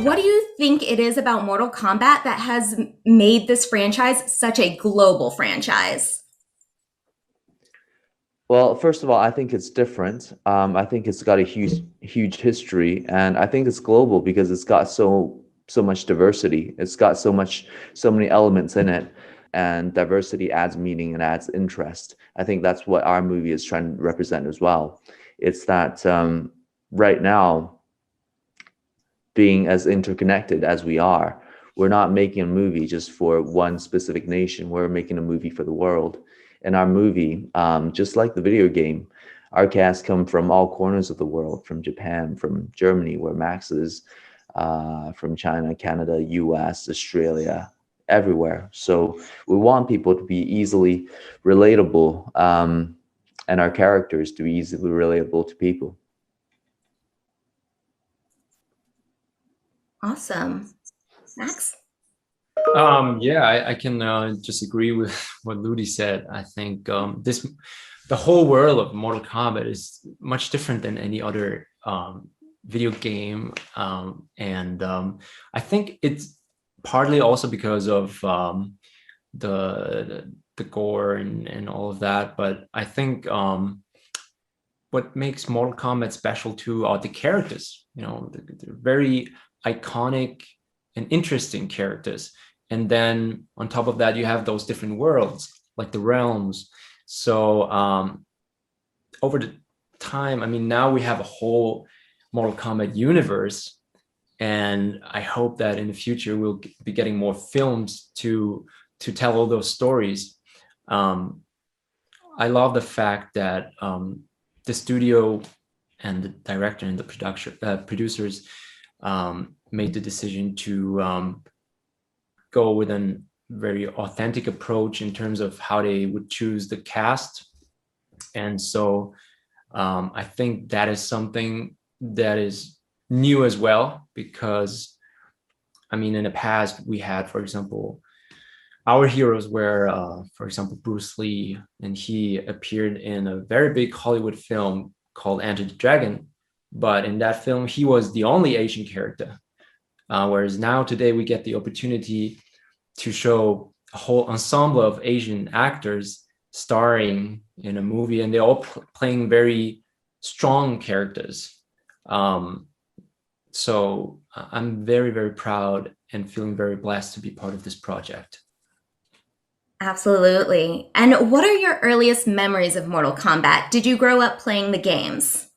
what do you think it is about Mortal Kombat that has made this franchise such a global franchise? Well, first of all, I think it's different. I think it's got a huge history, and I think it's global because it's got so much diversity. It's got so many elements in it, and diversity adds meaning and adds interest. I think that's what our movie is trying to represent as well. It's that right now, being as interconnected as we are, we're not making a movie just for one specific nation. We're making a movie for the world. In our movie, just like the video game, our cast come from all corners of the world, from Japan, from Germany, where Max is, from China, Canada, US, Australia, everywhere. So we want people to be easily relatable, and our characters to be easily relatable to people. Awesome. Max? Yeah, I can just agree with what Ludi said. I think the whole world of Mortal Kombat is much different than any other video game, and I think it's partly also because of the gore and all of that. But I think what makes Mortal Kombat special too are the characters. You know, they're very iconic and interesting characters. And then on top of that, you have those different worlds, like the realms. So over the time, I mean, now we have a whole Mortal Kombat universe. And I hope that in the future, we'll be getting more films to tell all those stories. I love the fact that the studio and the director and the producers made the decision to go with a very authentic approach in terms of how they would choose the cast. And so I think that is something that is new as well, because I mean, in the past we had, for example, our heroes were, for example, Bruce Lee, and he appeared in a very big Hollywood film called Enter the Dragon. But in that film, he was the only Asian character. Whereas now today we get the opportunity to show a whole ensemble of Asian actors starring in a movie, and they're all playing very strong characters. So I'm very, very proud and feeling very blessed to be part of this project. Absolutely. And what are your earliest memories of Mortal Kombat? Did you grow up playing the games?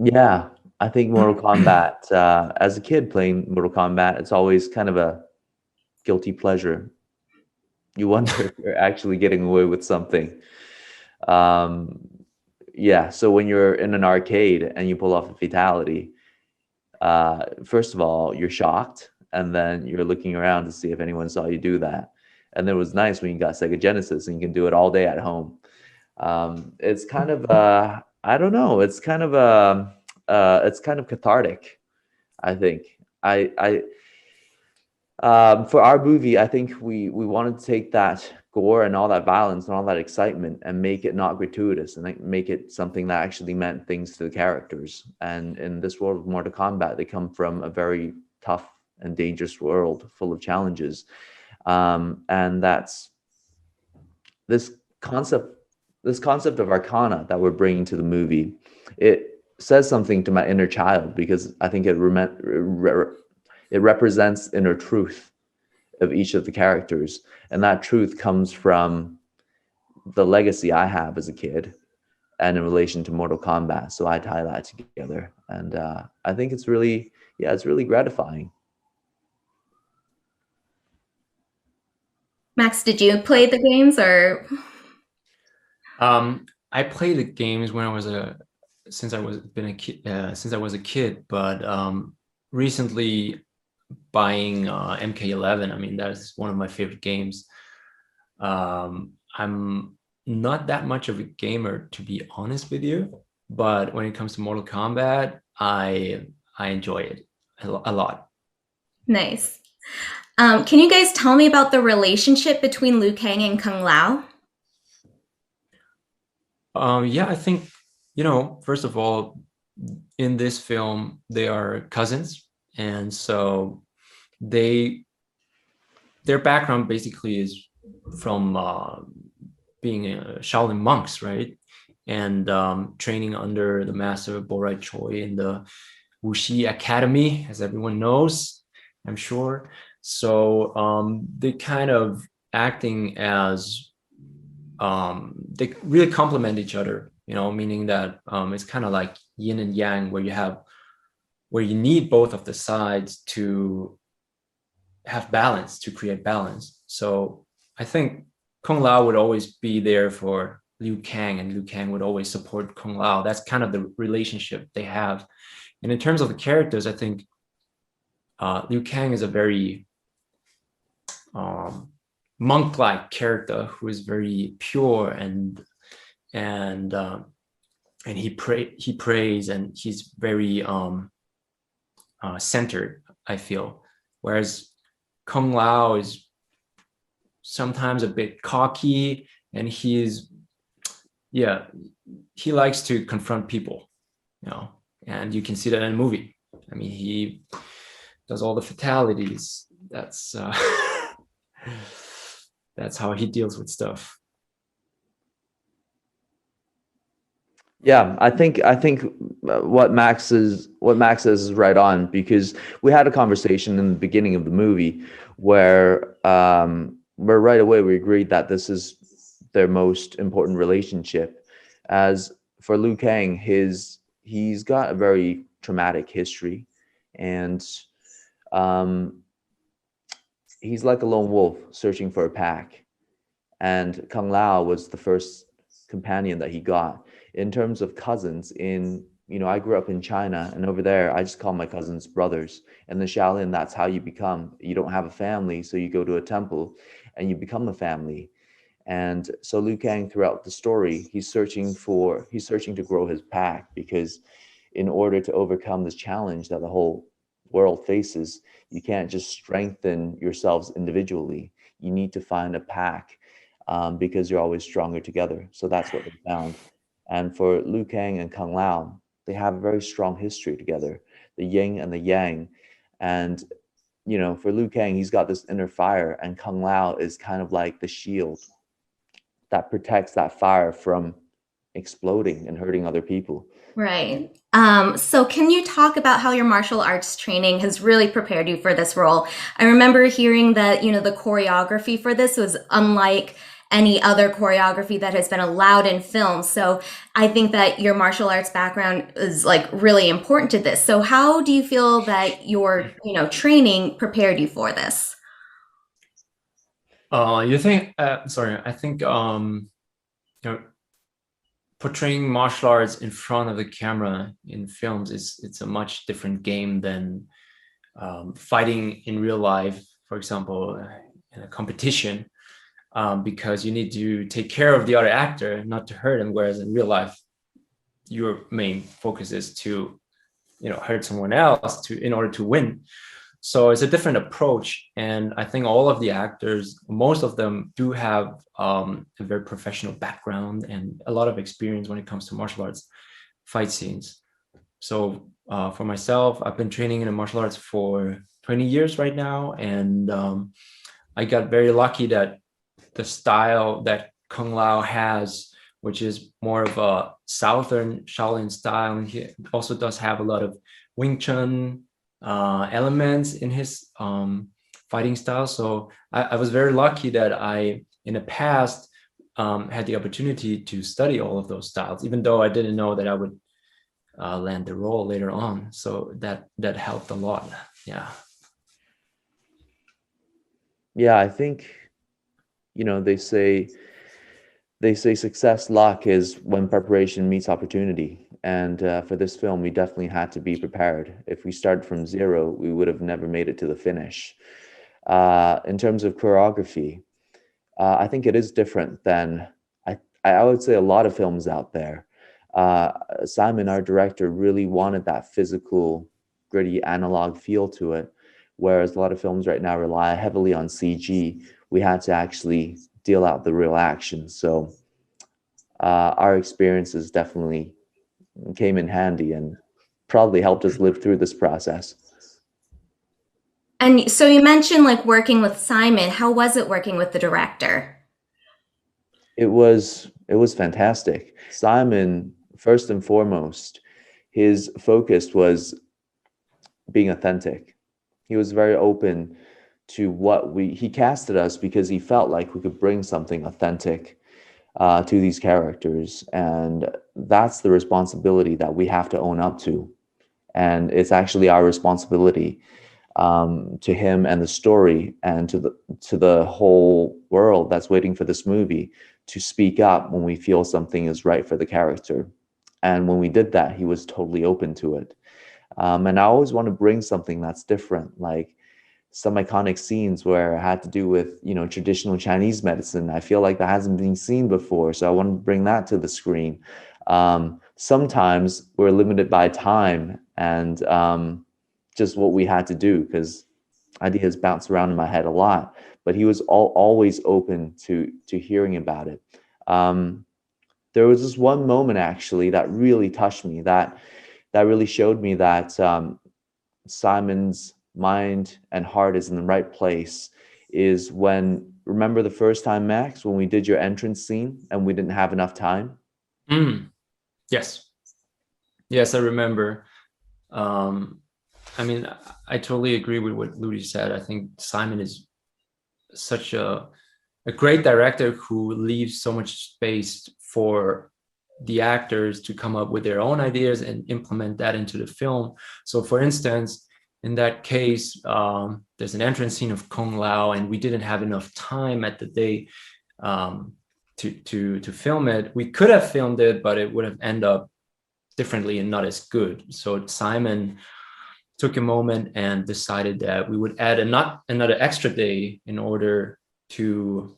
Yeah, I think Mortal Kombat, as a kid playing Mortal Kombat, it's always kind of a guilty pleasure. You wonder if you're actually getting away with something. Yeah, so when you're in an arcade and you pull off a fatality, first of all, you're shocked, and then you're looking around to see if anyone saw you do that. And then it was nice when you got Sega Genesis and you can do it all day at home. It's kind of I don't know, it's kind of cathartic, I think. For our movie, I think we wanted to take that gore and all that violence and all that excitement and make it not gratuitous, and like make it something that actually meant things to the characters. And in this world of Mortal Kombat, they come from a very tough and dangerous world full of challenges. And that's this concept of arcana that we're bringing to the movie. It says something to my inner child, because I think it represents inner truth of each of the characters, and that truth comes from the legacy I have as a kid and in relation to Mortal Kombat. So I tie that together, and I think it's really gratifying. Max, did you play the games or? I played the games when I was since I was a kid, but recently buying MK11. I mean, that's one of my favorite games. I'm not that much of a gamer, to be honest with you, but when it comes to Mortal Kombat, I enjoy it a lot. Nice. Can you guys tell me about the relationship between Liu Kang and Kung Lao? Yeah, I think, first of all, in this film they are cousins, and so their background basically is from being Shaolin monks, right? And training under the master Borai Choi in the Wuxi Academy, as everyone knows, I'm sure. So they kind of acting as they really complement each other, meaning that it's kind of like yin and yang, where you need both of the sides to have balance, to create balance. So I think Kung Lao would always be there for Liu Kang, and Liu Kang would always support Kung Lao. That's kind of the relationship they have. And in terms of the characters, I think Liu Kang is a very monk-like character who is very pure and he prays, and he's very centered, I feel. Whereas Kung Lao is sometimes a bit cocky, and he likes to confront people, and you can see that in the movie. I mean, he does all the fatalities. That's that's how he deals with stuff. Yeah, I think what Max says is right on, because we had a conversation in the beginning of the movie where right away we agreed that this is their most important relationship. As for Liu Kang, he's got a very traumatic history, and he's like a lone wolf searching for a pack, and Kung Lao was the first companion that he got. In terms of cousins, I grew up in China, and over there I just call my cousins brothers. And the Shaolin, that's how you become. You don't have a family, so you go to a temple and you become a family. And so Liu Kang, throughout the story, he's searching to grow his pack, because in order to overcome this challenge that the whole world faces, you can't just strengthen yourselves individually. You need to find a pack, because you're always stronger together. So that's what they found. And for Liu Kang and Kung Lao, they have a very strong history together, the yin and the yang. And, for Liu Kang, he's got this inner fire, and Kung Lao is kind of like the shield that protects that fire from exploding and hurting other people. Right. So can you talk about how your martial arts training has really prepared you for this role? I remember hearing that, the choreography for this was unlike any other choreography that has been allowed in film. So I think that your martial arts background is really important to this. So how do you feel that your, training prepared you for this? I think portraying martial arts in front of the camera in films it's a much different game than fighting in real life, for example, in a competition, because you need to take care of the other actor, not to hurt him. Whereas in real life, your main focus is to, hurt someone else in order to win. So it's a different approach. And I think all of the actors, most of them do have a very professional background and a lot of experience when it comes to martial arts fight scenes. So for myself, I've been training in martial arts for 20 years right now. And I got very lucky that the style that Kung Lao has, which is more of a Southern Shaolin style, and he also does have a lot of Wing Chun elements in his fighting style. So I was very lucky that I, in the past, had the opportunity to study all of those styles, even though I didn't know that I would land the role later on. So that helped a lot. Yeah. Yeah, I think, they say success luck is when preparation meets opportunity. And for this film, we definitely had to be prepared. If we started from zero, we would have never made it to the finish. In terms of choreography, I think it is different than I would say a lot of films out there. Simon, our director, really wanted that physical, gritty, analog feel to it, whereas a lot of films right now rely heavily on CG. We had to actually deal out the real action. So our experiences definitely came in handy, and probably helped us live through this process. And so you mentioned like working with Simon. How was it working with the director? It was fantastic. Simon, first and foremost, his focus was being authentic. He was very open to he casted us because he felt like we could bring something authentic to these characters, and that's the responsibility that we have to own up to. And it's actually our responsibility to him and the story and to the whole world that's waiting for this movie to speak up when we feel something is right for the character. And when we did that, he was totally open to it. And I always want to bring something that's different, like some iconic scenes where it had to do with, traditional Chinese medicine. I feel like that hasn't been seen before, so I want to bring that to the screen. Sometimes we're limited by time and just what we had to do, because ideas bounce around in my head a lot. But he was always open to hearing about it. There was this one moment actually that really touched me, that really showed me that Simon's mind and heart is in the right place, is when, remember the first time, Max, when we did your entrance scene and we didn't have enough time? Yes, I remember. I totally agree with what Ludi said. I think Simon is such a great director who leaves so much space for the actors to come up with their own ideas and implement that into the film. So for instance, in that case, there's an entrance scene of Kung Lao, and we didn't have enough time at the day to film it. We could have filmed it, but it would have ended up differently and not as good. So Simon took a moment and decided that we would add another extra day in order to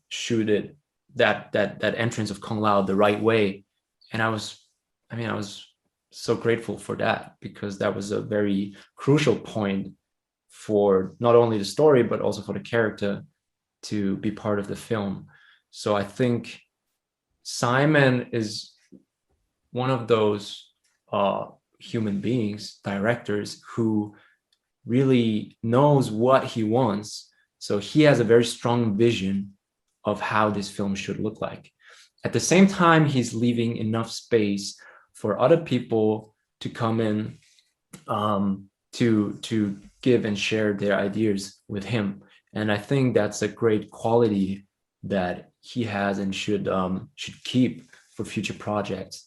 shoot it, that entrance of Kung Lao the right way. And I was so grateful for that, because that was a very crucial point for not only the story but also for the character to be part of the film. So I think Simon is one of those human beings, directors, who really knows what he wants. So he has a very strong vision of how this film should look like. At the same time, he's leaving enough space for other people to come in to give and share their ideas with him. And I think that's a great quality that he has and should keep for future projects.